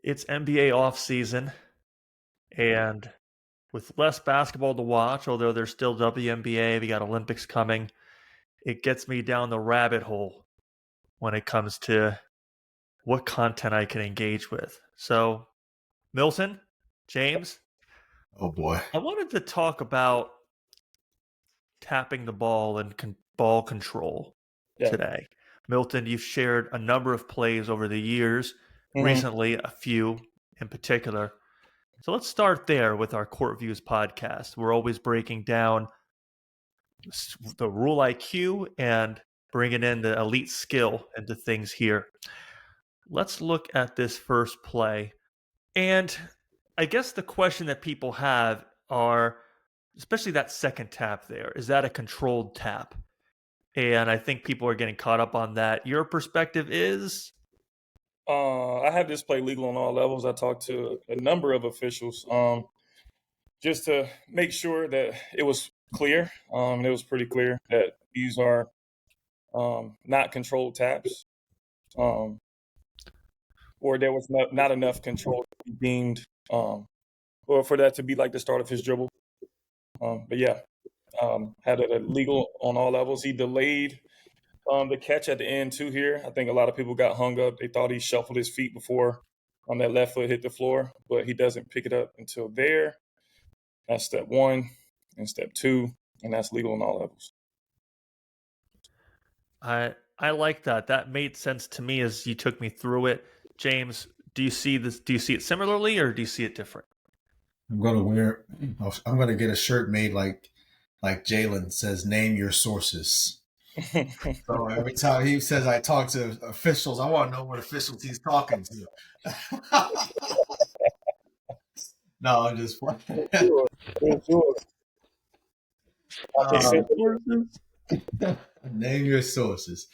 It's NBA off season, and with less basketball to watch, although there's still WNBA, we got Olympics coming, it gets me down the rabbit hole when it comes to what content I can engage with. So, Milton, James, Oh boy. I wanted to talk about tapping the ball and ball control Yeah. today. Milton, you've shared a number of plays over the years, recently a few in particular. So let's start there with our Court Views podcast. We're always breaking down the rule IQ and bringing in the elite skill into things here. Let's look at this first play. And I guess the question that people have are, especially that second tap there, is that a controlled tap? And I think people are getting caught up on that. Your perspective is? I have this play legal on all levels. I talked to a number of officials just to make sure that it was clear. It was pretty clear that these are not controlled taps, or there was not enough control to be deemed, or for that to be like the start of his dribble. But yeah, had it legal on all levels. He delayed the catch at the end too here. I think a lot of people got hung up. They thought he shuffled his feet before that left foot hit the floor, but he doesn't pick it up until there. That's step one. And step two, and that's legal on all levels. I like that. That made sense to me as you took me through it. James, do you see this? Do you see it similarly, or do you see it different? I'm gonna get a shirt made like Jalen says, name your sources. So every time he says I talk to officials, I want to know what officials he's talking to. No, I'm just playing. Name your sources.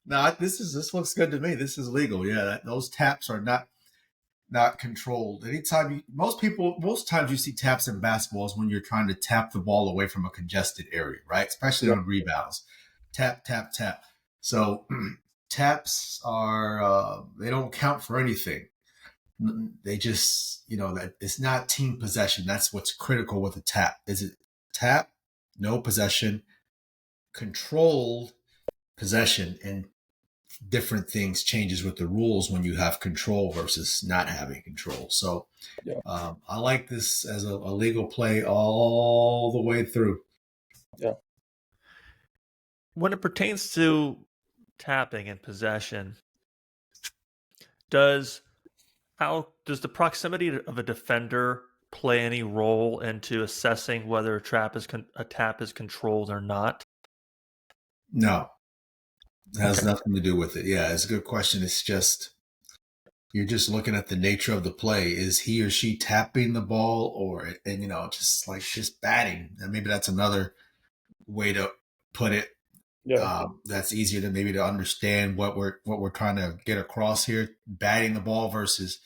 No, this looks good to me. This is legal. Yeah, those taps are not controlled. Most times you see taps in basketball is when you're trying to tap the ball away from a congested area, right? Especially on rebounds. Tap, tap, tap. So taps are they don't count for anything. They just, that it's not team possession. That's what's critical with a tap. Is it tap, no possession, controlled possession, and different things changes with the rules when you have control versus not having control. So I like this as a legal play all the way through. Yeah. When it pertains to tapping and possession, does the proximity of a defender play any role into assessing whether a tap is controlled or not? No, it has nothing to do with it. Yeah, it's a good question. It's just you're just looking at the nature of the play. Is he or she tapping the ball, just batting? And maybe that's another way to put it. Yeah. That's easier to understand what we're trying to get across here. Batting the ball versus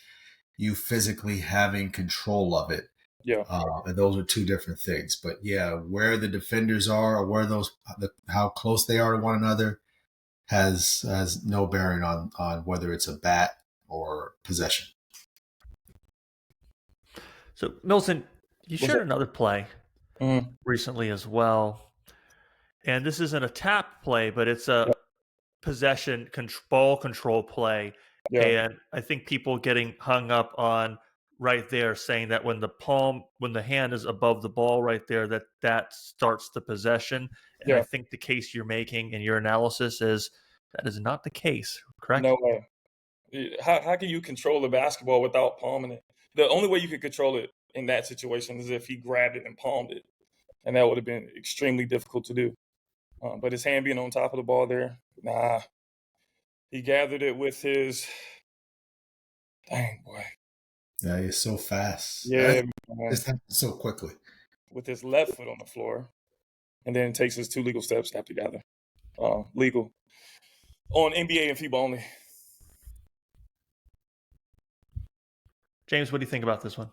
you physically having control of it. Yeah. And those are two different things. But yeah, where the defenders are or how close they are to one another has no bearing on whether it's a bat or possession. So Milton, you shared another play recently as well. And this isn't a tap play, but it's a possession ball control play. Yeah. And I think people getting hung up on right there saying that when the hand is above the ball right there, that starts the possession. And I think the case you're making in your analysis is that is not the case, correct? No way. How can you control the basketball without palming it? The only way you could control it in that situation is if he grabbed it and palmed it. And that would have been extremely difficult to do. But his hand being on top of the ball there, nah. He gathered it with his... Dang, boy. Yeah, he's so fast. Yeah. It's happened so quickly. With his left foot on the floor. And then takes his two legal steps, tap together. Legal. On NBA and FIBA only. James, what do you think about this one?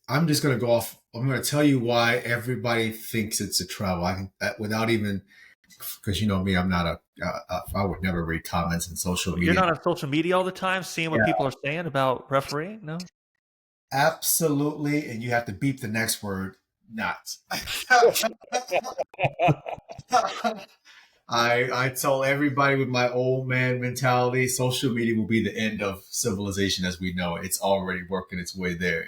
I'm just going to go off. I'm going to tell you why everybody thinks it's a travel. Without even because you know me, I'm not I would never read comments in social media. You're not on social media all the time seeing what people are saying about refereeing? No? Absolutely. And you have to beep the next word, not. I tell everybody with my old man mentality, social media will be the end of civilization as we know it. It's already working its way there.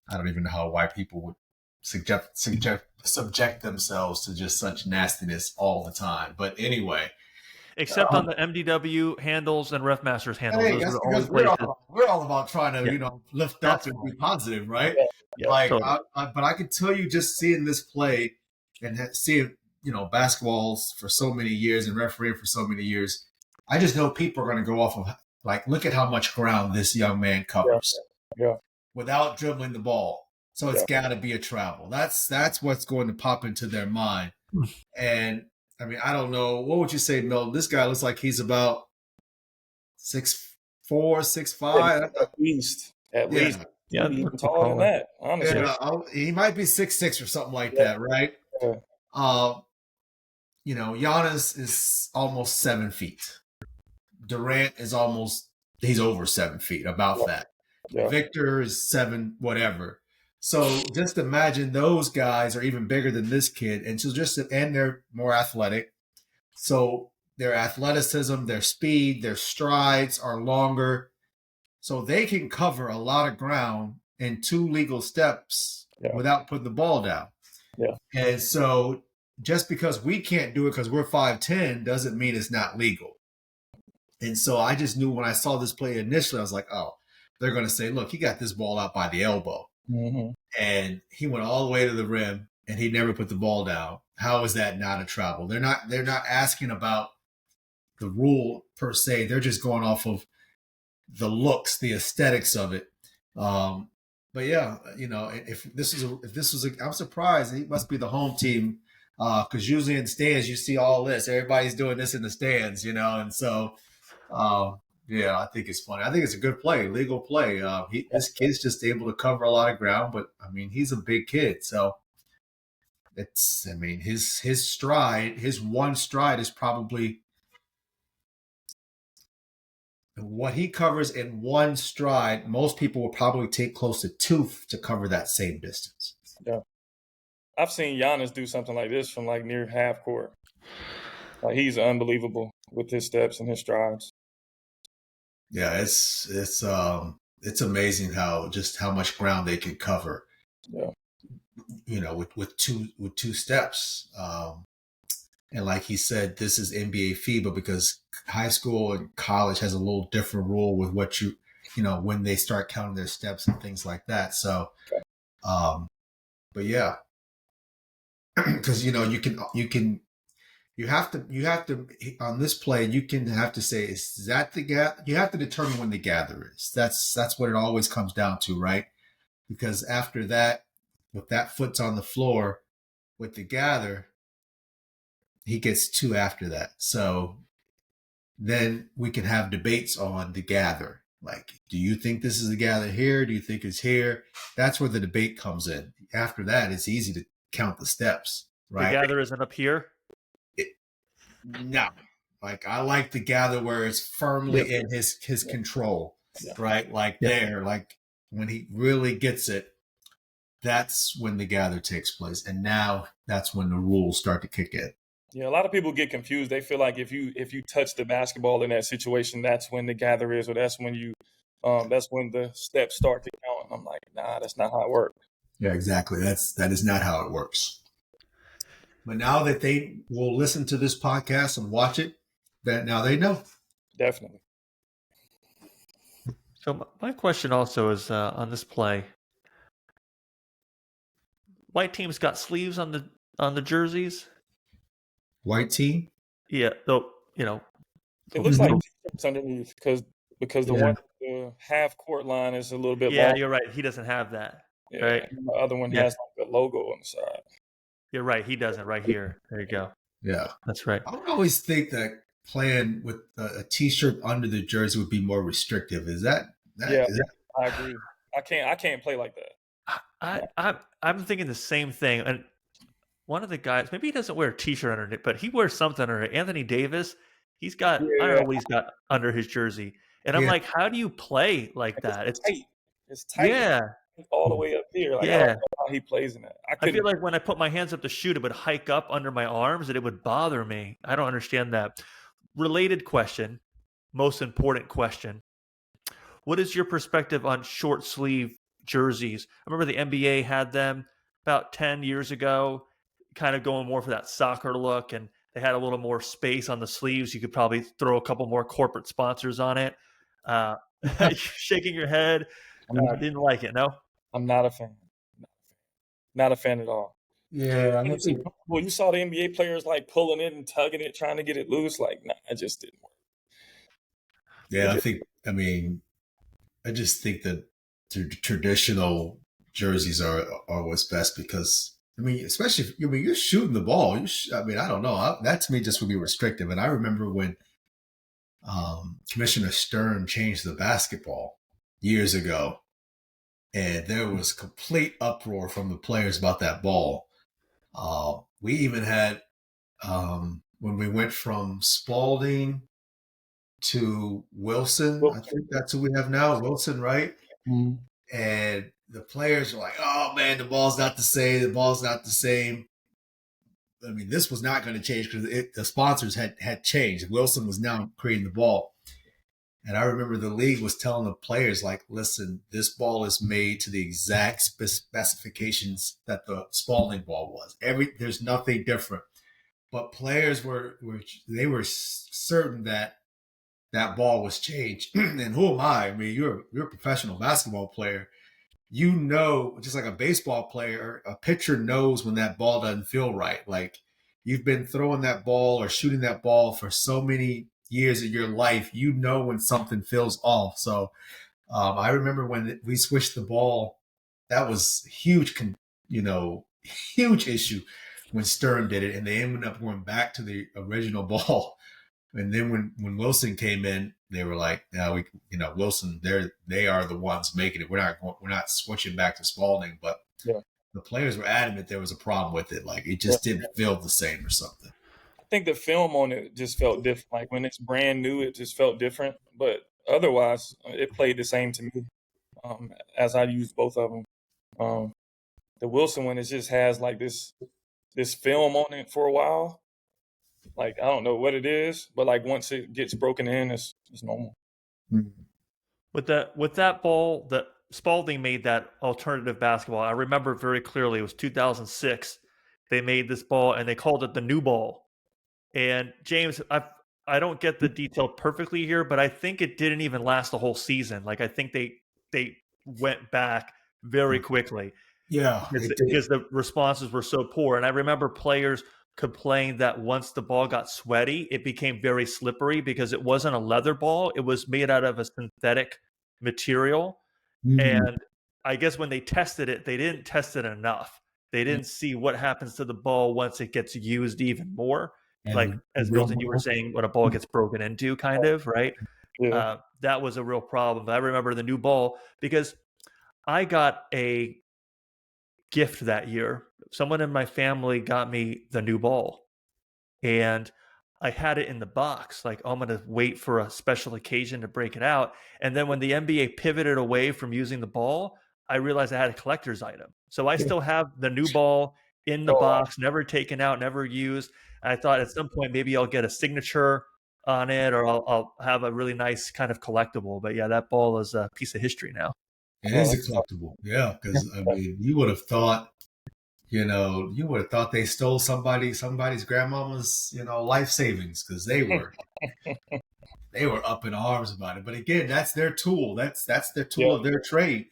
I don't even know how white people would subject themselves to just such nastiness all the time. But anyway. Except on the MDW handles and Ref Masters handles. Hey, Those are that's the only because places. we're all about trying to, Yeah. lift That's up and be fine. positive, right? Yeah, Like, totally. but I can tell you, just seeing this play and seeing, basketballs for so many years and refereeing for so many years, I just know people are going to go off of, like, look at how much ground this young man covers Yeah. without dribbling the ball. So it's got to be a travel. That's what's going to pop into their mind. And I mean, I don't know. What would you say, Milton? This guy looks like he's about 6'4", 6'5". At least. Yeah, Maybe even look taller than taller. that, honestly. Yeah, he might be 6'6" or something like that, right? Yeah. Giannis is almost 7 feet. Durant is he's over 7 feet, about that. Yeah. Victor is 7, whatever. So just imagine those guys are even bigger than this kid, and they're more athletic. So their athleticism, their speed, their strides are longer. So they can cover a lot of ground in 2 legal steps without putting the ball down. Yeah. And so just because we can't do it because we're 5'10" doesn't mean it's not legal. And so I just knew when I saw this play initially, I was like, oh, they're going to say, look, he got this ball out by the elbow. Mm-hmm. And he went all the way to the rim and he never put the ball down. How is that not a travel? They're not asking about the rule per se. They're just going off of the looks, the aesthetics of it. But yeah, if this was I'm surprised he must be the home team, because usually in stands you see all this. Everybody's doing this in the stands, and so yeah, I think it's funny. I think it's a good play, legal play. This kid's just able to cover a lot of ground, but I mean he's a big kid, so his stride, his one stride is probably what he covers in one stride. Most people will probably take close to 2 to cover that same distance. Yeah. I've seen Giannis do something like this from like near half court. Like he's unbelievable with his steps and his strides. Yeah, it's amazing how much ground they can cover. Yeah. With two steps. And like he said, this is NBA FIBA because high school and college has a little different rule with what when they start counting their steps and things like that. So, but yeah, because you have to on this play you can have to say, is that the gap? You have to determine when the gather is. That's what it always comes down to, right? Because after that, if that foot's on the floor with the gather, he gets 2 after that. So then we can have debates on the gather. Like, do you think this is the gather here? Do you think it's here? That's where the debate comes in. After that, it's easy to count the steps, right? The gather isn't up here? No. Like, I like the gather where it's firmly in his control, right? Like there, like when he really gets it, that's when the gather takes place. And now that's when the rules start to kick in. Yeah, a lot of people get confused. They feel like if you touch the basketball in that situation, that's when the gather is, or that's when that's when the steps start to count. And I'm like, nah, that's not how it works. Yeah, exactly. That is not how it works. But now that they will listen to this podcast and watch it, that now they know. Definitely. So my question also is on this play. White team's got sleeves on the jerseys. White team? Yeah, though it looks like t-shirts underneath because the half court line is a little bit long. You're right. He doesn't have that. Yeah, right. And the other one has like the logo on the side. You're right. He doesn't right here. There you go. Yeah, that's right. I would always think that playing with a t-shirt under the jersey would be more restrictive. Is that? I agree. I can't play like that. I'm thinking the same thing. And one of the guys, maybe he doesn't wear a t-shirt underneath, but he wears something under it. Anthony Davis, he's got, I don't Yeah, know what he's got under his jersey. And I'm Yeah, like, how do you play like it's that? tight. It's tight Yeah, all the way up here. Like I don't yeah. know how he plays in that. I I feel couldn't. like when I put my hands up to shoot, it would hike up under my arms and it would bother me. I don't understand that. Related question, most important question. What is your perspective on short sleeve jerseys? I remember the NBA had them about 10 years ago, kind of going more for that soccer look, and they had a little more space on the sleeves. You could probably throw a couple more corporate sponsors on it. Uh, shaking your head, I'm not. didn't like it, no? I'm not a fan. Not a fan at all. yeah. I It's think uncomfortable. You saw the NBA players like pulling it and tugging it, trying to get it loose. Like, nah, it just didn't work. yeah, I think. I mean, I just think that traditional jerseys are what's best because I mean, especially if you're shooting the ball. I mean, I don't know. That to me just would be restrictive. And I remember when Commissioner Stern changed the basketball years ago, and there was complete uproar from the players about that ball. We even had when we went from Spalding to Wilson. I Well, think that's who we have now, Wilson, right? mm, And the players are like, "Oh man, the ball's not the same. The ball's not the same." I mean, this was not going to change because the sponsors had changed. Wilson was now creating the ball, and I remember the league was telling the players, like, "Listen, this ball is made to the exact specifications that the Spalding ball was. There's nothing different." But players were certain that that ball was changed. And who am I? I mean, you're a professional basketball player. You know, just like a baseball player, a pitcher knows when that ball doesn't feel right. Like you've been throwing that ball or shooting that ball for so many years of your life, you know when something feels off. So I remember when we switched the ball, that was huge, huge issue when Stern did it, and they ended up going back to the original ball. And then when Wilson came in, they were like, "No, Wilson, they are the ones making it. We're not switching back to Spalding." But yeah, the players were adamant there was a problem with it. Like it yeah. just didn't feel the same or something. I think the film on it just felt different. Like when it's brand new, it just felt different. But otherwise, it played the same to me as I used both of them. Um, the Wilson one, it just has like this film on it for a while. Like I don't know what it is, but like once it gets broken in, it's normal. Mm-hmm. With that ball, that Spalding made that alternative basketball. I remember very clearly. It was 2006. They made this ball and they called it the new ball. And James, I don't get the detail perfectly here, but I think it didn't even last the whole season. Like I think they went back very quickly Yeah, it did. because the responses were so poor. And I remember players complained that once the ball got sweaty, it became very slippery because it wasn't a leather ball. It was made out of a synthetic material. Mm-hmm. And I guess when they tested it, they didn't test it enough. They didn't see what happens to the ball once it gets used even more. And Like, the as real Milton, you were saying, when a ball gets broken into, kind of, right? Yeah. That was a real problem. But I remember the new ball because I got a gift that year. Someone in my family got me the new ball, and I had it in the box. Like, oh, I'm going to wait for a special occasion to break it out. And then when the NBA pivoted away from using the ball, I realized I had a collector's item. So I still have the new ball in the Oh, wow. box, never taken out, never used. I thought at some point maybe I'll get a signature on it, or I'll have a really nice kind of collectible. But yeah, that ball is a piece of history now. It Oh, is a collectible, yeah. Because I mean, you would have thought, they stole somebody's grandmama's, life savings because they were up in arms about it. But again, that's their tool. That's their tool yeah. of their trade,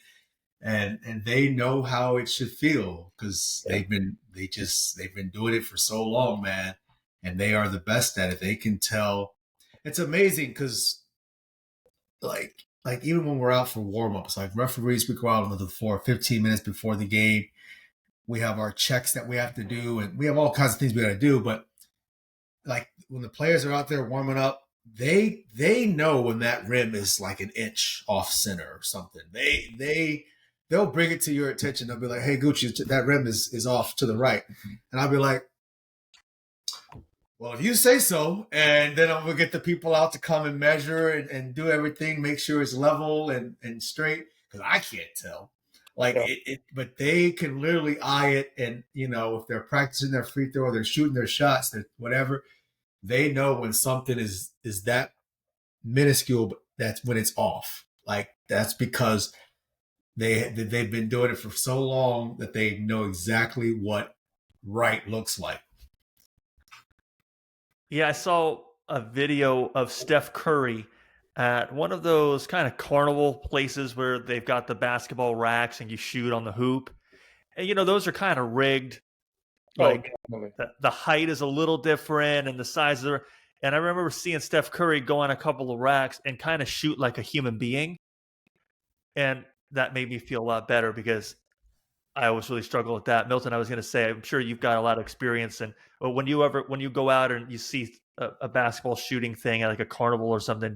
and they know how it should feel because Yeah. they've been doing it for so long, man, and they are the best at it. They can tell. It's amazing because like even when we're out for warm-ups, like referees, we go out on the floor 15 minutes before the game. We have our checks that we have to do, and we have all kinds of things we got to do. But like when the players are out there warming up, they know when that rim is like an inch off center or something. They they'll bring it to your attention. They'll be like, "Hey, Gucci, that rim is off to the right," and I'll be like, "Well, if you say so," and then I'm gonna get the people out to come and measure and do everything, make sure it's level and straight, because I can't tell. Like but they can literally eye it, and if they're practicing their free throw, or they're shooting their shots, whatever, they know when something is that minuscule, but that's when it's off. Like, that's because they've been doing it for so long that they know exactly what right looks like. Yeah, I saw a video of Steph Curry at one of those kind of carnival places where they've got the basketball racks and you shoot on the hoop. And, those are kind of rigged. Like, the height is a little different and the size of and I remember seeing Steph Curry go on a couple of racks and kind of shoot like a human being. And that made me feel a lot better, because I always really struggle with that. Milton, I was going to say, I'm sure you've got a lot of experience. And when you go out and you see a basketball shooting thing at like a carnival or something,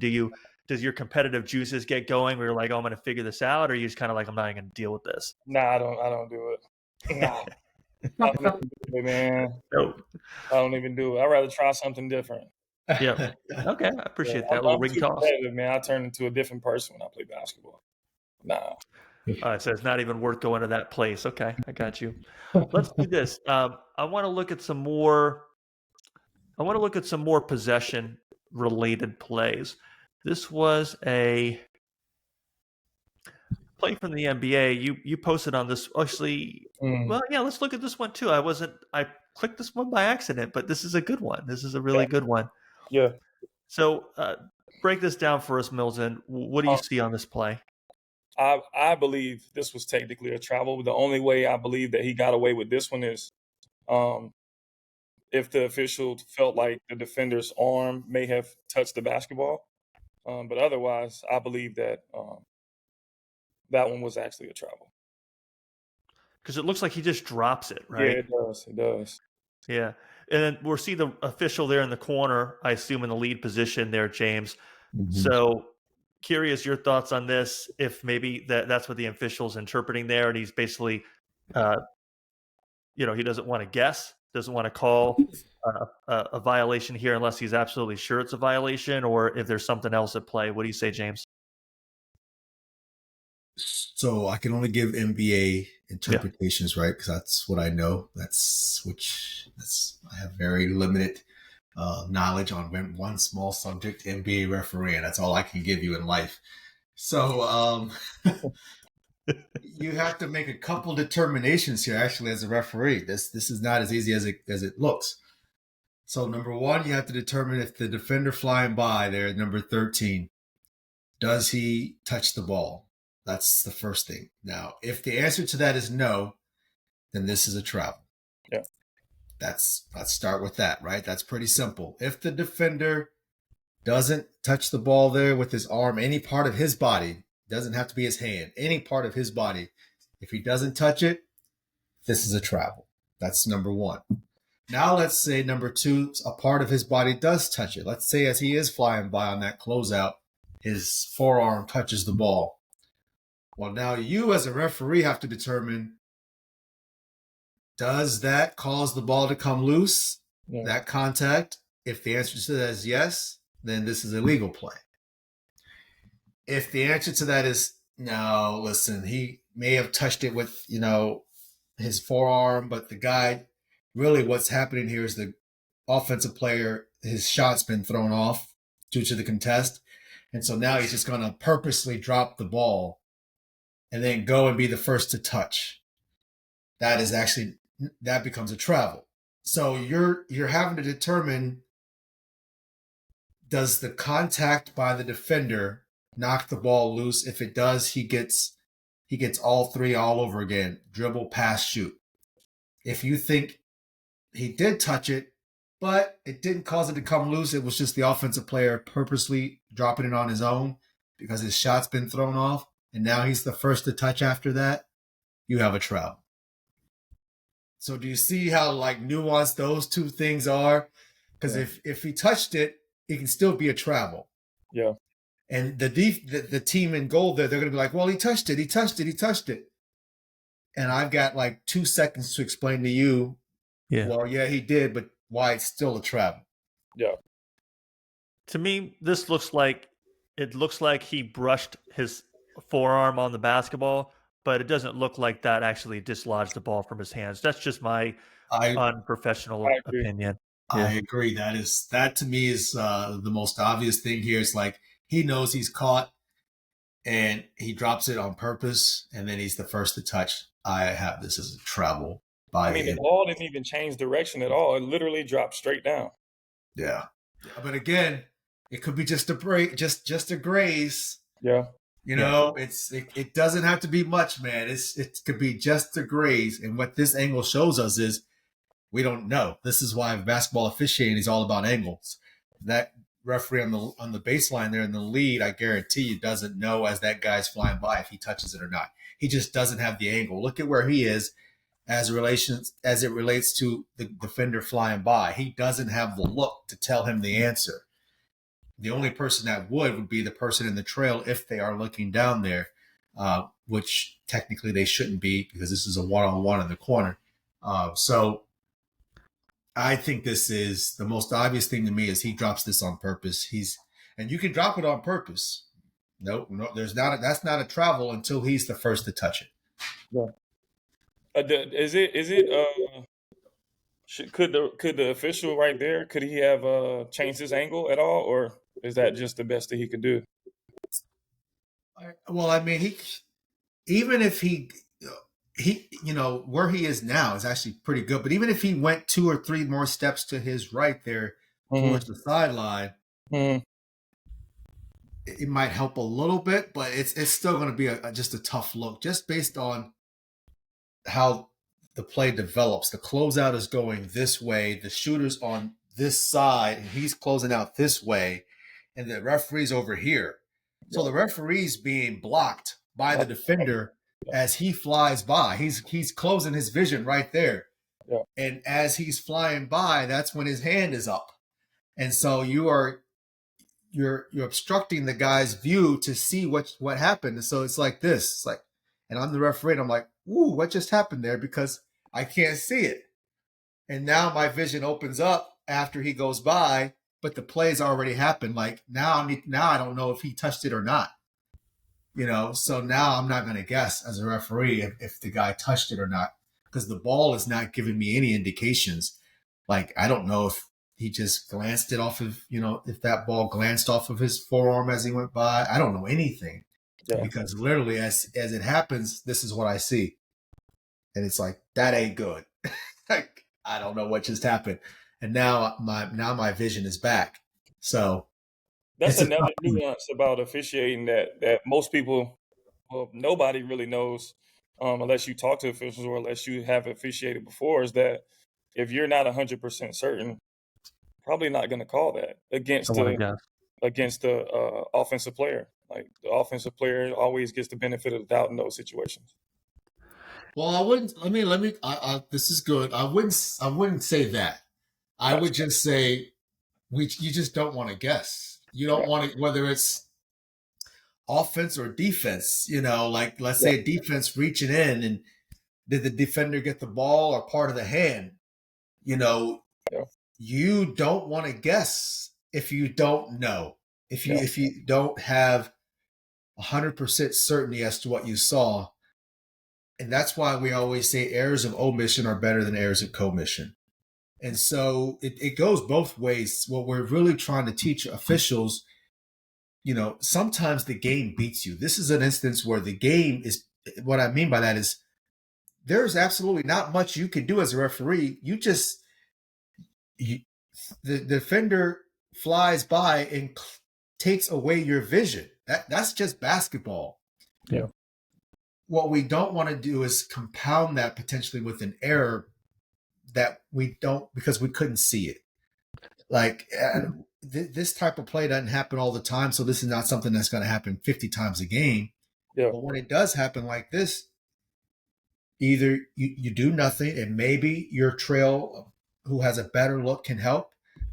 does your competitive juices get going where you're like, oh, I'm going to figure this out? Or are you just kind of like, I'm not even going to deal with this? Nah, I don't do it. Nah. I don't even do it, man. Nope. I don't even do it. I'd rather try something different. Yeah. Okay. I appreciate that. A little ring toss. Man, I turn into a different person when I play basketball. Nah. All right, so it's not even worth going to that place. Okay, I got you. Let's do this. I want to look at some more possession related plays. This was a play from the NBA. You posted on this actually. Well, yeah, let's look at this one too. I clicked this one by accident, but this is a good one. This is a really good one. Yeah. So break this down for us, Milton. What do you see on this play? I believe this was technically a travel. The only way I believe that he got away with this one is if the official felt like the defender's arm may have touched the basketball. But otherwise, I believe that that one was actually a travel. Because it looks like he just drops it, right? Yeah, it does. It does. Yeah. And then we'll see the official there in the corner, I assume in the lead position there, James. Mm-hmm. So curious your thoughts on this, if maybe that's what the official's interpreting there, and he's basically, he doesn't want to guess, doesn't want to call a violation here unless he's absolutely sure it's a violation, or if there's something else at play. What do you say, James? So I can only give NBA interpretations, right? Because that's what I know. I have very limited knowledge on one small subject, NBA referee, and that's all I can give you in life. So you have to make a couple determinations here, actually, as a referee. This is not as easy as it looks. So number one, you have to determine if the defender flying by there, number 13, does he touch the ball? That's the first thing. Now, if the answer to that is no, then this is a travel. Yeah. Let's start with that, right? That's pretty simple. If the defender doesn't touch the ball there with his arm, any part of his body, doesn't have to be his hand, any part of his body, if he doesn't touch it, this is a travel. That's number one. Now let's say number two, a part of his body does touch it. Let's say as he is flying by on that closeout, his forearm touches the ball. Well, now you as a referee have to determine, does that cause the ball to come loose, that contact? If the answer to that is yes, then this is a legal play. If the answer to that is no, listen, he may have touched it with, his forearm, but the guy, really what's happening here is the offensive player, his shot's been thrown off due to the contest. And so now he's just going to purposely drop the ball and then go and be the first to touch. That becomes a travel. So you're having to determine, does the contact by the defender knock the ball loose? If it does, he gets all three all over again. Dribble, pass, shoot. If you think he did touch it, but it didn't cause it to come loose, it was just the offensive player purposely dropping it on his own because his shot's been thrown off, and now he's the first to touch after that, you have a travel. So do you see how nuanced those two things are? Because if he touched it, it can still be a travel. Yeah. And the team in goal there, they're going to be like, well, he touched it. and I've got like 2 seconds to explain to you, Yeah. well, yeah, he did, but why it's still a travel. Yeah. To me, this looks like he brushed his forearm on the basketball, but it doesn't look like that actually dislodged the ball from his hands. That's just my I unprofessional I agree. opinion. I agree. That to me is the most obvious thing here. It's like he knows he's caught and he drops it on purpose, and then he's the first to touch. I have this as a travel by I mean, the him. ball didn't even change direction at all. It literally dropped straight down. Yeah. But again, it could be just a break, just a graze. Yeah. You know, it doesn't have to be much, man. It could be just a graze. And what this angle shows us is we don't know. This is why basketball officiating is all about angles. That referee on the baseline there in the lead, I guarantee you, doesn't know as that guy's flying by if he touches it or not. He just doesn't have the angle. Look at where he is as it relates to the defender flying by. He doesn't have the look to tell him the answer. The only person that would be the person in the trail if they are looking down there, which technically they shouldn't be because this is a one-on-one in the corner. So I think this is the most obvious thing to me is he drops this on purpose. And you can drop it on purpose. No, that's not a travel until he's the first to touch it. Yeah. Could the official right there, could he have changed his angle at all, or is that just the best that he could do? Well, I mean, even if he where he is now is actually pretty good. But even if he went 2 or 3 more steps to his right there towards the sideline, it might help a little bit, but it's still going to be just a tough look, just based on how the play develops. The closeout is going this way, the shooter's on this side, and he's closing out this way, and the referee's over here. So the referee's being blocked by the defender as he flies by. He's closing his vision right there. Yeah. And as he's flying by, that's when his hand is up. And so you're obstructing the guy's view to see what happened. And so it's like this. It's like, and I'm the referee, and I'm like, ooh, what just happened there? Because I can't see it. And now my vision opens up after he goes by, but the play's already happened. Like now I don't know if he touched it or not. So now I'm not going to guess as a referee if the guy touched it or not, because the ball is not giving me any indications. Like, I don't know if he just glanced it off of, if that ball glanced off of his forearm as he went by. I don't know anything because literally as it happens, this is what I see. And it's like, that ain't good. Like, I don't know what just happened. And now my vision is back. So that's another nuance about officiating that most people, well, nobody really knows, unless you talk to officials or unless you have officiated before, is that if you're not 100% certain, probably not going to call that against the offensive player. Like, the offensive player always gets the benefit of the doubt in those situations. Well, I wouldn't. This is good. I wouldn't say that. I would just say you just don't want to guess. You don't want to, whether it's offense or defense. Like, let's say a defense reaching in, and did the defender get the ball or part of the hand? You don't want to guess if you don't know. If you don't have 100% certainty as to what you saw. And that's why we always say errors of omission are better than errors of commission. And so it goes both ways. What we're really trying to teach officials, sometimes the game beats you. This is an instance where the game is, what I mean by that is there's absolutely not much you can do as a referee. The defender flies by and takes away your vision. That's just basketball. Yeah. What we don't want to do is compound that potentially with an error that we don't, because we couldn't see it. Like, this type of play doesn't happen all the time, so this is not something that's going to happen 50 times a game. Yeah. But when it does happen like this, either you do nothing, and maybe your trail, who has a better look, can help.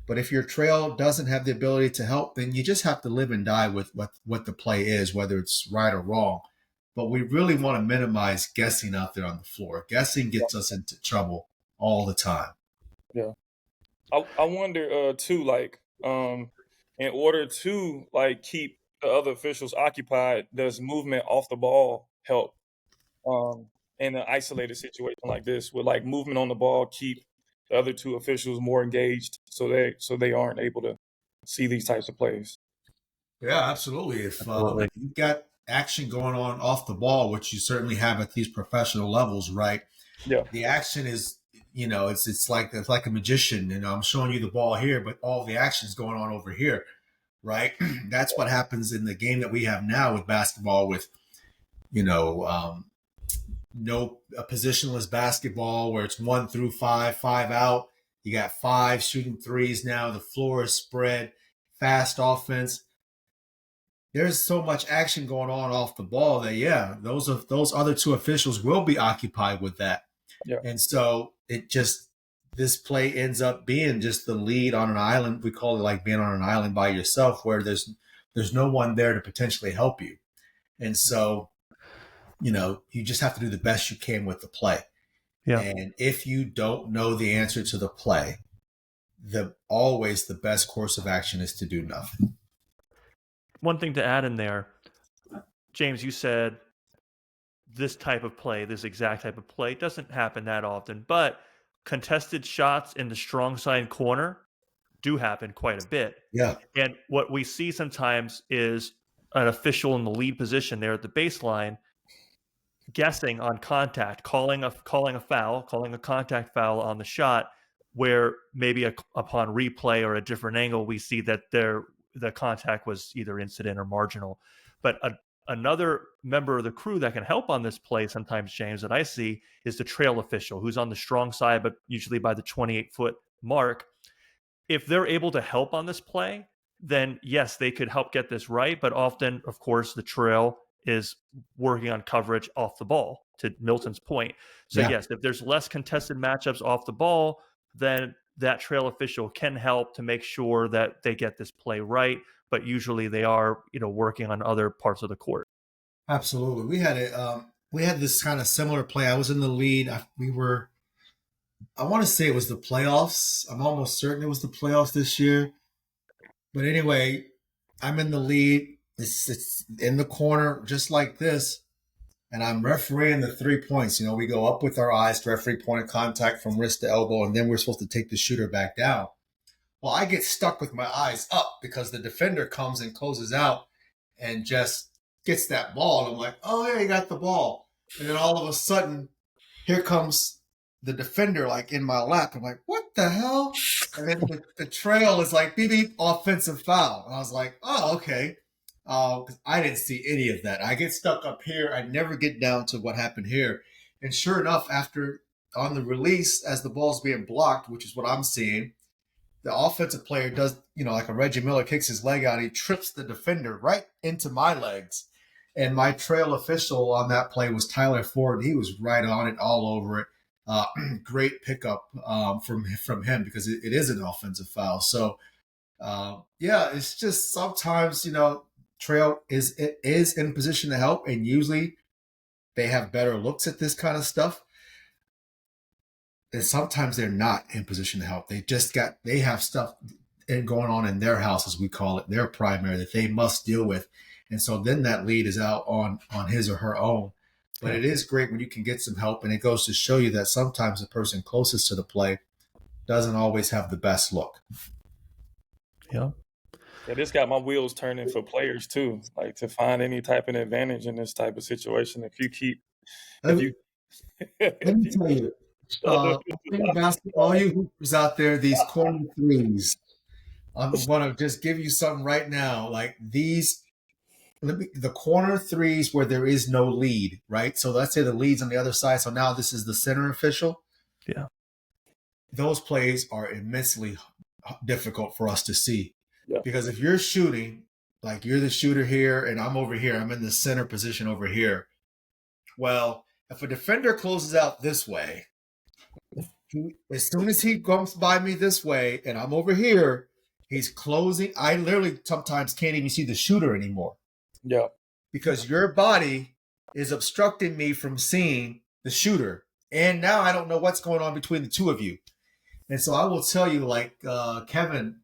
But if your trail doesn't have the ability to help, then you just have to live and die with what the play is, whether it's right or wrong. but we really want to minimize guessing out there on the floor. Guessing gets us into trouble all the time. Yeah. I wonder too, like, in order to like keep the other officials occupied, does movement off the ball help? In an isolated situation like this, would like movement on the ball keep the other two officials more engaged, so they aren't able to see these types of plays? Yeah, absolutely. Absolutely. If you've got action going on off the ball, which you certainly have at these professional levels, right? Yeah. The action is, it's like a magician, and I'm showing you the ball here, but all the action is going on over here, right? That's what happens in the game that we have now with basketball, with no a positionless basketball where it's 1 through 5, 5 out. You got 5 shooting threes now. The floor is spread, fast offense. There's so much action going on off the ball that those other two officials will be occupied with that. Yeah. And so this play ends up being just the lead on an island. We call it like being on an island by yourself, where there's no one there to potentially help you. And so, you just have to do the best you can with the play. Yeah. And if you don't know the answer to the play, always the best course of action is to do nothing. One thing to add in there, James, you said this type of play, this exact type of play doesn't happen that often, but contested shots in the strong side corner do happen quite a bit. Yeah. And what we see sometimes is an official in the lead position there at the baseline guessing on contact, calling a foul, calling a contact foul on the shot, where maybe upon replay or a different angle, we see that the contact was either incident or marginal. But another member of the crew that can help on this play sometimes, James, that I see is the trail official, who's on the strong side, but usually by the 28-foot mark. If they're able to help on this play, then yes, they could help get this right. But often, of course, the trail is working on coverage off the ball, to Milton's point. So yes, if there's less contested matchups off the ball, then that trail official can help to make sure that they get this play right. But usually they are, working on other parts of the court. Absolutely. We had this kind of similar play. I was in the lead. I want to say it was the playoffs. I'm almost certain it was the playoffs this year. But anyway, I'm in the lead. It's in the corner just like this. And I'm refereeing the 3 points. We go up with our eyes to referee point of contact from wrist to elbow, and then we're supposed to take the shooter back down. Well, I get stuck with my eyes up because the defender comes and closes out and just gets that ball. And I'm like, oh, yeah, you got the ball. And then all of a sudden, here comes the defender like in my lap. I'm like, what the hell? And then the trail is like, beep, beep, offensive foul. And I was like, oh, okay. Because I didn't see any of that. I get stuck up here. I never get down to what happened here. And sure enough, after on the release, as the ball's being blocked, which is what I'm seeing, the offensive player does, like a Reggie Miller, kicks his leg out. He trips the defender right into my legs. And my trail official on that play was Tyler Ford. He was right on it, all over it. Great pickup from him, because it is an offensive foul. So, it's just sometimes, trail is in position to help, and usually they have better looks at this kind of stuff. And sometimes they're not in position to help. They have stuff going on in their house, as we call it, their primary, that they must deal with. And so then that lead is out on his or her own. But it is great when you can get some help, and it goes to show you that sometimes the person closest to the play doesn't always have the best look. Yeah, this got my wheels turning for players too, like to find any type of advantage in this type of situation. Let me tell you, all you hoopers out there, these corner threes, I want to just give you something right now. Like these, the corner threes where there is no lead, right? So let's say the lead's on the other side. So now this is the center official. Yeah. Those plays are immensely difficult for us to see. Yeah. Because if you're shooting, like you're the shooter here and I'm over here, I'm in the center position over here. Well, if a defender closes out this way, as soon as he comes by me this way and I'm over here, he's closing. I literally sometimes can't even see the shooter anymore. Yeah. Because your body is obstructing me from seeing the shooter. And now I don't know what's going on between the two of you. And so I will tell you, like Kevin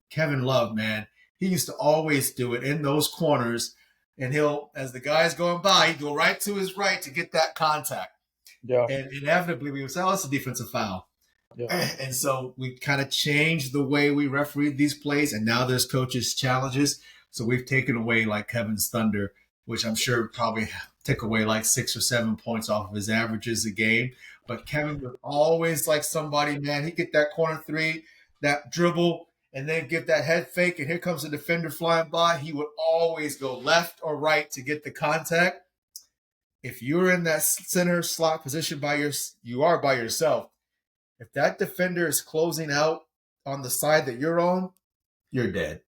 Love, man, he used to always do it in those corners. And he'll, as the guy's going by, he'd go right to his right to get that contact. Yeah. And inevitably we would say, oh, it's a defensive foul. Yeah. And so we kind of changed the way we referee these plays. And now there's coaches' challenges. So we've taken away like Kevin's thunder, which I'm sure probably took away like 6 or 7 points off of his averages a game. But Kevin was always like somebody, man, he'd get that corner three, that dribble, and then give that head fake. And here comes the defender flying by. He would always go left or right to get the contact. If you're in that center slot position you are by yourself. If that defender is closing out on the side that you're on, you're dead.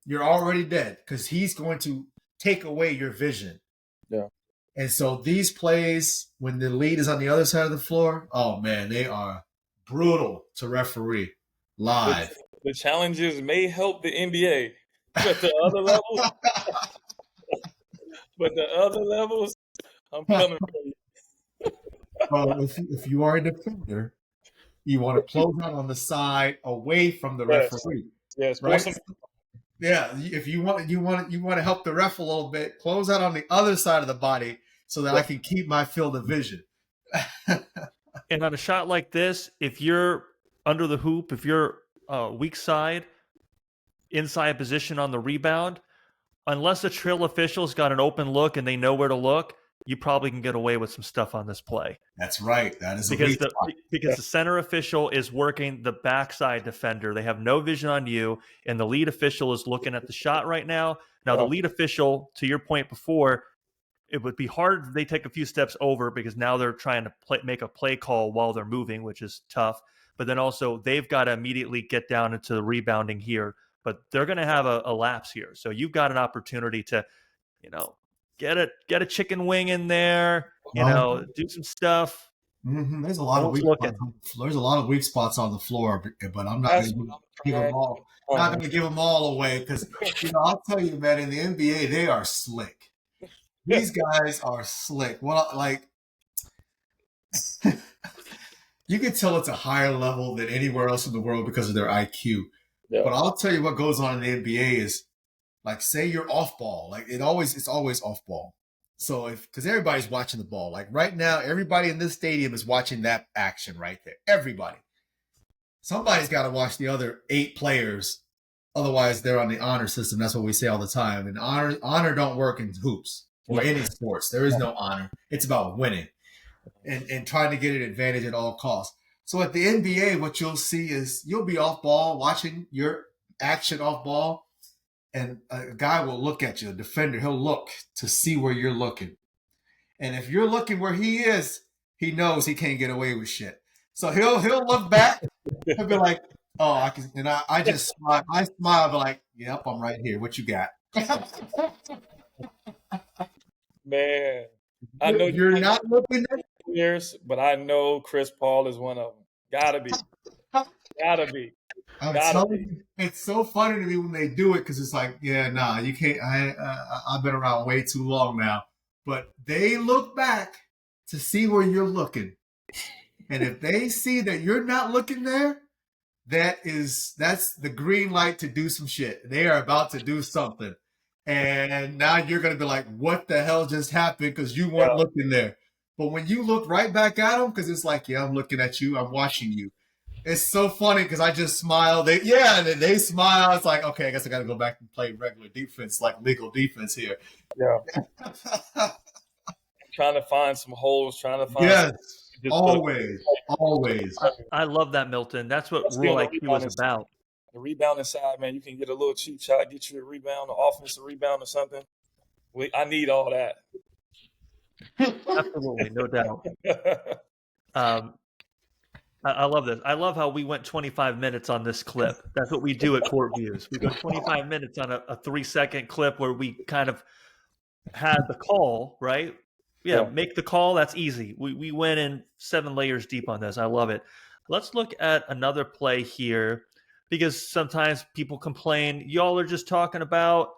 You're already dead because he's going to take away your vision. Yeah. And so these plays, when the lead is on the other side of the floor, oh man, they are brutal to referee live. The challenges may help the NBA, but the other levels, I'm coming for you. Well, if you are a defender, you want to close out on the side away from the referee. Yes, right? Yeah, if you want to help the ref a little bit, close out on the other side of the body so that I can keep my field of vision. And on a shot like this, if you're under the hoop, if you're weak side, inside position on the rebound, unless the trail official's got an open look and they know where to look, you probably can get away with some stuff on this play. That's right. That is because the center official is working the backside defender. They have no vision on you, and the lead official is looking at the shot right now. Now, the lead official, to your point before, it would be hard if they take a few steps over because now they're trying to make a play call while they're moving, which is tough. But then also they've got to immediately get down into the rebounding here. But they're going to have a lapse here. So you've got an opportunity to, get a chicken wing in there, do some stuff. Mm-hmm. There's a lot of weak spots. There's a lot of weak spots on the floor, but I'm not going to give them all. Not going to give them all away because I'll tell you, man. In the NBA, they are slick. These guys are slick. Well, like you can tell it's a higher level than anywhere else in the world because of their IQ. Yeah. But I'll tell you what goes on in the NBA is, like, say you're off ball, like it's always off ball. So because everybody's watching the ball, like right now, everybody in this stadium is watching that action right there. Everybody. Somebody's got to watch the other 8 players. Otherwise, they're on the honor system. That's what we say all the time. And honor don't work in hoops or any sports. There is no honor. It's about winning and trying to get an advantage at all costs. So at the NBA, what you'll see is you'll be off ball, watching your action off ball, and a guy will look at you, a defender. He'll look to see where you're looking. And if you're looking where he is, he knows he can't get away with shit. So he'll look back. He'll be like, oh, I can. And I just smile. I smile, but like, yep, I'm right here. What you got? Man, I know you're not looking at players, but I know Chris Paul is one of them. Gotta be. I'm telling you, it's so funny to me when they do it because it's like, yeah, nah, you can't. I've been around way too long now, but they look back to see where you're looking, and if they see that you're not looking there, that's the green light to do some shit. They are about to do something, and now you're gonna be like, what the hell just happened? Because you weren't looking there. But when you look right back at them, because it's like, yeah, I'm looking at you, I'm watching you. It's so funny because I just smile. And then they smile. It's like, okay, I guess I got to go back and play regular defense, like legal defense here. Yeah. Trying to find some holes, Yes, always. I love that, Milton. That's what Rule IQ is about. The rebounding side, man, you can get a little cheap shot, get you a rebound, an offensive rebound or something. I need all that. Absolutely, no doubt. I love this. I love how we went 25 minutes on this clip. That's what we do at Court Views. We go 25 minutes on a 3-second clip where we kind of had the call, right? Yeah, make the call. That's easy. We went in 7 layers deep on this. I love it. Let's look at another play here because sometimes people complain, y'all are just talking about,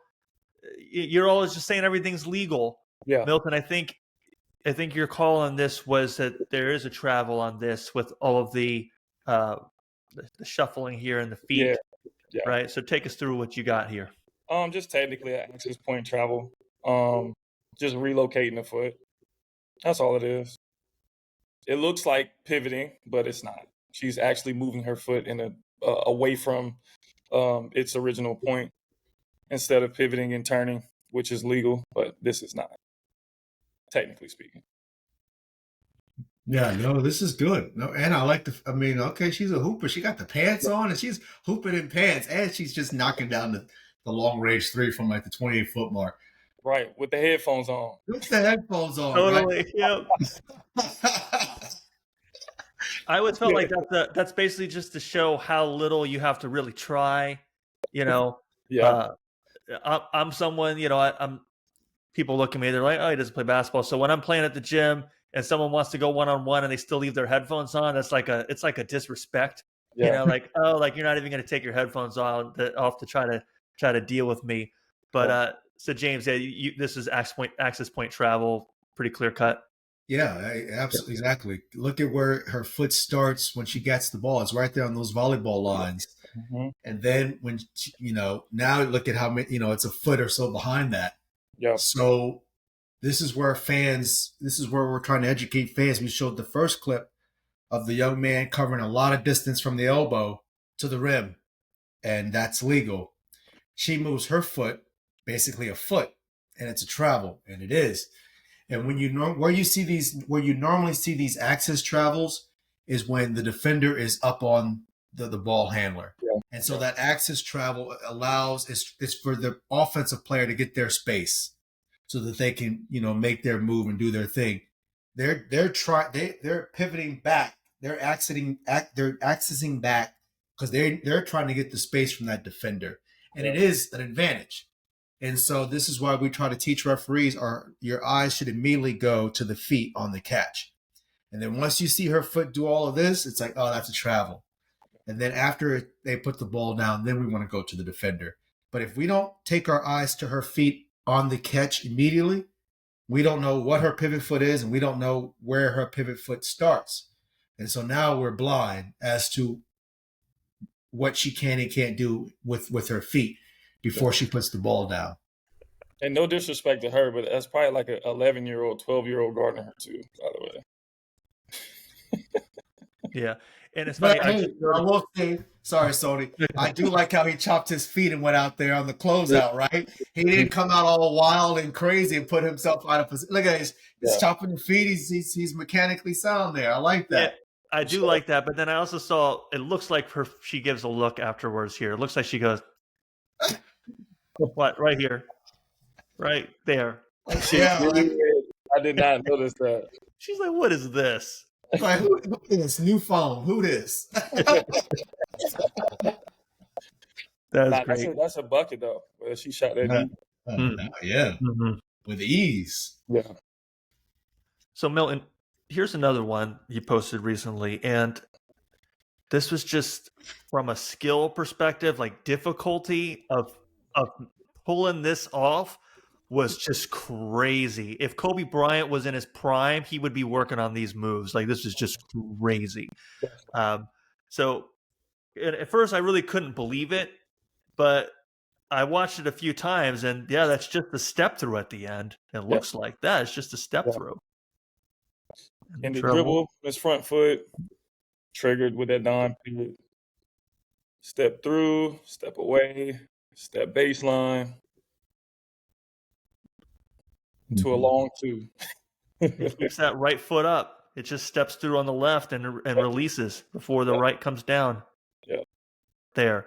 you're always just saying everything's legal. Yeah. Milton, I think I think your call on this was that there is a travel on this with all of the shuffling here and the feet, Yeah. right? So take us through what you got here. Just technically an access point travel. Just relocating the foot. That's all it is. It looks like pivoting, but it's not. She's actually moving her foot in away from its original point instead of pivoting and turning, which is legal, but this is not, technically speaking. Yeah, no, this is good. No, and I like okay, she's a hooper. She got the pants on and she's hooping in pants and she's just knocking down the long range three from like the 28-foot mark. Right, with the headphones on. With the headphones on, Totally, right? yep. I always felt like that's basically just to show how little you have to really try, you know. Yeah. I'm someone, you know, I'm people look at me, they're like, oh, he doesn't play basketball. So when I'm playing at the gym and someone wants to go one-on-one and they still leave their headphones on, it's like a disrespect. Yeah. You know, like, oh, like you're not even going to take your headphones off to try to deal with me. But so James, yeah, this is access point travel, pretty clear cut. Yeah, absolutely, exactly. Look at where her foot starts when she gets the ball. It's right there on those volleyball lines. Mm-hmm. And then when she, now look at how many, it's a foot or so behind that. Yeah. So this is where we're trying to educate fans. We showed the first clip of the young man covering a lot of distance from the elbow to the rim, and that's legal. She moves her foot, basically a foot, and it's a travel, and it is. And where you normally see these access travels is when the defender is up on the ball handler. Yeah. And so that access travel it's for the offensive player to get their space so that they can, make their move and do their thing. They're pivoting back. They're accessing back because they're trying to get the space from that defender. And it is an advantage. And so this is why we try to teach referees your eyes should immediately go to the feet on the catch. And then once you see her foot do all of this, it's like, oh, that's a travel. And then after they put the ball down, then we want to go to the defender. But if we don't take our eyes to her feet on the catch immediately, we don't know what her pivot foot is and we don't know where her pivot foot starts. And so now we're blind as to what she can and can't do with her feet before she puts the ball down. And no disrespect to her, but that's probably like an 11-year-old, 12-year-old guarding her too, by the way. Yeah. And it's funny. I will say, sorry, Sony. I do like how he chopped his feet and went out there on the closeout, right? He didn't come out all wild and crazy and put himself out of position. Look at he's chopping the feet. He's mechanically sound there. I like that. Yeah, I do like that. But then I also saw, it looks like she gives a look afterwards here. It looks like she goes, what? Right here. Right there. I did not notice that. She's like, what is this? Like, who is new phone? Who this? That's great. That's a bucket though. She shot that. Yeah, with ease. Yeah. So Milton, here's another one you posted recently, and this was just from a skill perspective, like difficulty of pulling this off was just crazy. If Kobe Bryant was in his prime, he would be working on these moves. Like, this is just crazy. So at first I really couldn't believe it, but I watched it a few times and yeah, that's just the step through at the end. It looks like that. It's just a step through. And the dribble, his front foot triggered with that non-pivot. Step through, step away, step baseline. To a long two. It picks that right foot up. It just steps through on the left and releases before the right comes down. Yeah. There.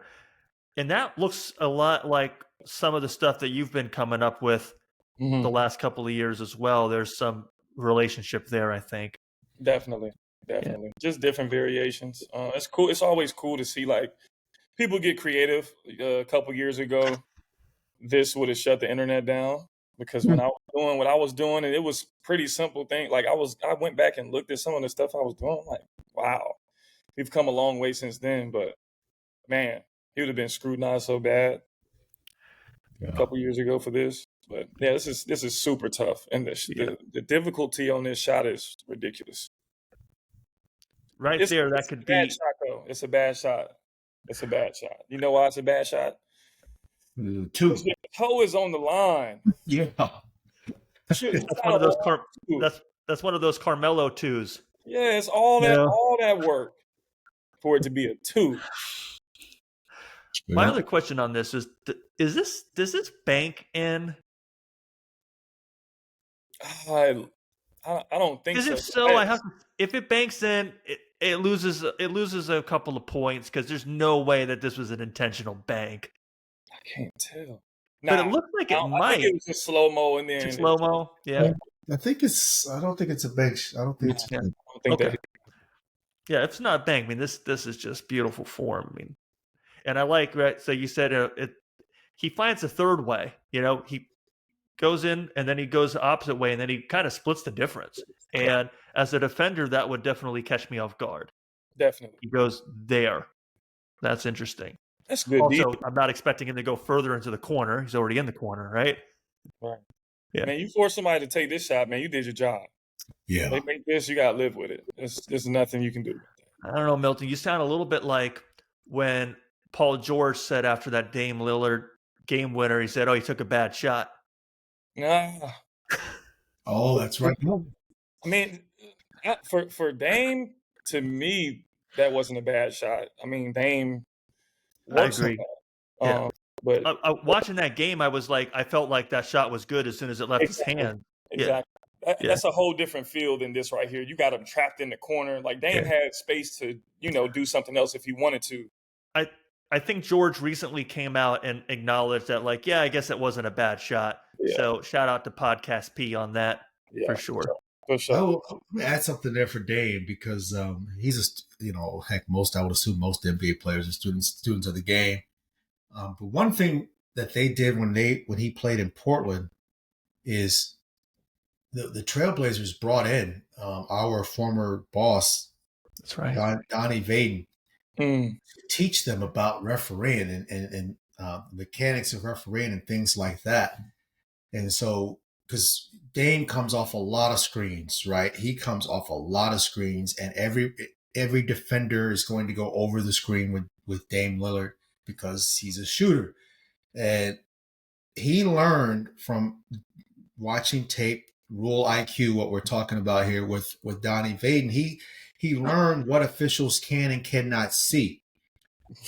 And that looks a lot like some of the stuff that you've been coming up with the last couple of years as well. There's some relationship there, I think. Definitely. Yeah. Just different variations. It's cool. It's always cool to see like people get creative. A couple years ago, this would have shut the internet down. Because when I was doing what I was doing, and it was pretty simple thing. Like I went back and looked at some of the stuff I was doing. I'm like, wow, we've come a long way since then. But man, he would have been scrutinized so bad a couple years ago for this. But yeah, this is super tough, and the difficulty on this shot is ridiculous. Right there, that could a bad be. shot, though. It's a bad shot. It's a bad shot. You know why it's a bad shot? Two. Because your toe is on the line. Yeah. That's one of those that's one of those Carmelo twos. Yeah, it's all that work for it to be a 2. My other question on this is does this bank in? I don't think Because so. if so, if it banks in, it loses a couple of points because there's no way that this was an intentional bank. I can't tell. But it looks like it might. I think it was just slow-mo and then Slow-mo, yeah. I don't think it's a bank. I don't think it's a bank. I don't think that. Yeah, if it's not bank, I mean, this is just beautiful form. I mean, and I like, right? So you said he finds a third way. He goes in and then he goes the opposite way and then he kind of splits the difference. And as a defender, that would definitely catch me off guard. Definitely. He goes there. That's interesting. That's good. Also, I'm not expecting him to go further into the corner. He's already in the corner, right? Right. Yeah. Man, you force somebody to take this shot, man, you did your job. Yeah. They make this, you got to live with it. There's nothing you can do. I don't know, Milton. You sound a little bit like when Paul George said after that Dame Lillard game winner, he said, "Oh, he took a bad shot." Nah. Oh, that's right. I mean, for Dame, to me, that wasn't a bad shot. I mean, Dame works. I agree. Yeah. But watching that game, I felt like that shot was good as soon as it left his hand. Exactly. Yeah. That's a whole different feel than this right here. You got him trapped in the corner. Like Dame had space to, do something else if he wanted to. I think George recently came out and acknowledged that, I guess it wasn't a bad shot. Yeah. So shout out to Podcast P on that for sure. For sure. Let me add something there for Dame because he's I would assume most NBA players are students of the game. But one thing that they did when he played in Portland is the Trailblazers brought in our former boss, that's right, Donnie Vaden, to teach them about refereeing and mechanics of refereeing and things like that. And so, because Dame comes off a lot of screens, right? He comes off a lot of screens, and every defender is going to go over the screen with Dame Lillard because he's a shooter. And he learned from watching tape, Rule IQ, what we're talking about here with Donnie Vaden. He learned what officials can and cannot see.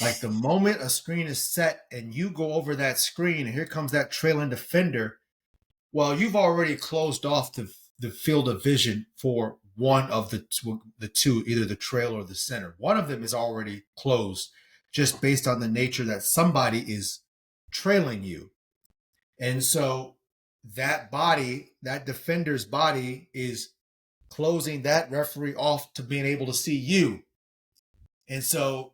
Like the moment a screen is set and you go over that screen and here comes that trailing defender, well, you've already closed off the field of vision for one of the two, either the trail or the center. One of them is already closed just based on the nature that somebody is trailing you. And so that defender's body is closing that referee off to being able to see you. And so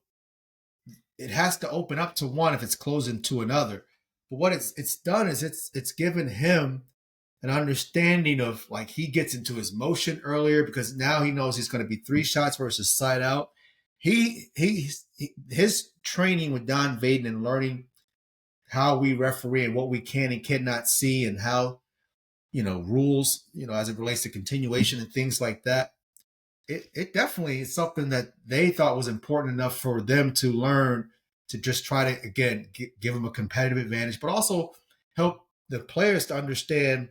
it has to open up to one if it's closing to another. But what it's done is it's given him an understanding of, he gets into his motion earlier because now he knows he's going to be 3 shots versus side out. His training with Don Vaden and learning how we referee and what we can and cannot see and how, rules, as it relates to continuation and things like that. It definitely is something that they thought was important enough for them to learn to just try to, again, give them a competitive advantage, but also help the players to understand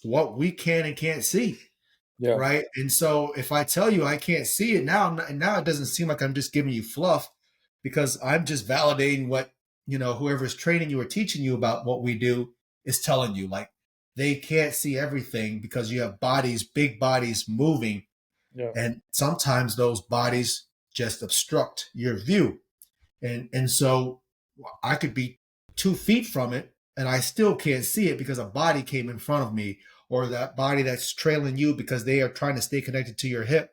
what we can and can't see. Yeah. Right. And so if I tell you I can't see it now it doesn't seem like I'm just giving you fluff because I'm just validating what, whoever's training you or teaching you about what we do is telling you. Like they can't see everything because you have big bodies moving. Yeah. And sometimes those bodies just obstruct your view. And so I could be 2 feet from it and I still can't see it because a body came in front of me, or that body that's trailing you because they are trying to stay connected to your hip.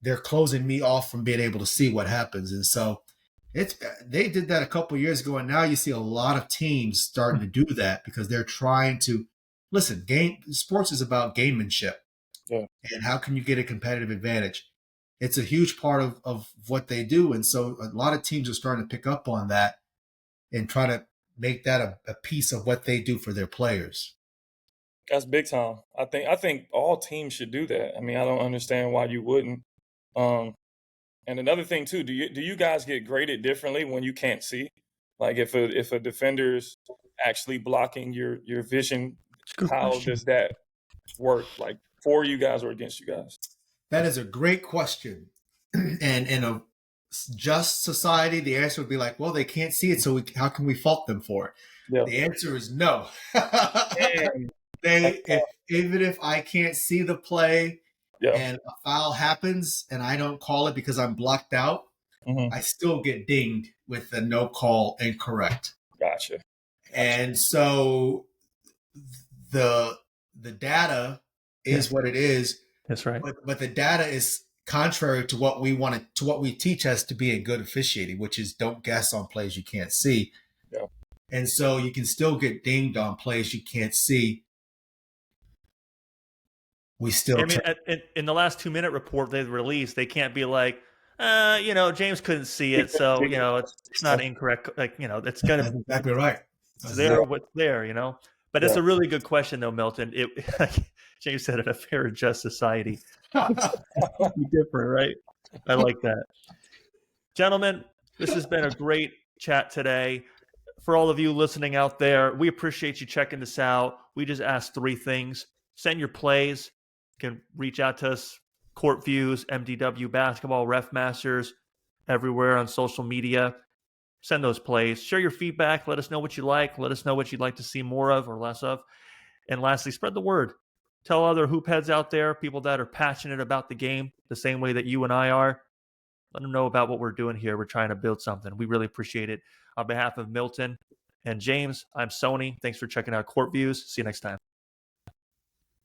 They're closing me off from being able to see what happens. And so they did that a couple of years ago. And now you see a lot of teams starting to do that because they're trying to listen. Sports is about gamemanship. Yeah. And how can you get a competitive advantage? It's a huge part of what they do. And so a lot of teams are starting to pick up on that and try to make that a piece of what they do for their players. That's big time. I think all teams should do that. I mean, I don't understand why you wouldn't. And another thing too, do you guys get graded differently when you can't see? Like if a defender's actually blocking your vision, how does that work? Like for you guys or against you guys? That is a great question. And in a just society, the answer would be like, well, they can't see it, so how can we fault them for it? Yeah. The answer is no. Even if I can't see the play and a foul happens and I don't call it because I'm blocked out, I still get dinged with the no call incorrect. Gotcha. And so the data is what it is. That's right. But the data is contrary to what we teach us to be a good officiating, which is don't guess on plays you can't see. Yeah. And so you can still get dinged on plays you can't see. We still. I mean, in the last 2-minute report they released, they can't be like, James couldn't see it, so it's not incorrect. Like, it's gonna. That's exactly right. It's there, what's there, But it's a really good question, though, Milton. Like James said, in a fair and just society, be different, right? I like that, gentlemen. This has been a great chat today. For all of you listening out there, we appreciate you checking this out. We just asked 3 things. Send your plays. You can reach out to us, Court Views, MDW Basketball, Ref Masters, everywhere on social media. Send those plays. Share your feedback. Let us know what you like. Let us know what you'd like to see more of or less of. And lastly, spread the word. Tell other hoop heads out there, people that are passionate about the game, the same way that you and I are. Let them know about what we're doing here. We're trying to build something. We really appreciate it. On behalf of Milton and James, I'm Sony. Thanks for checking out Court Views. See you next time.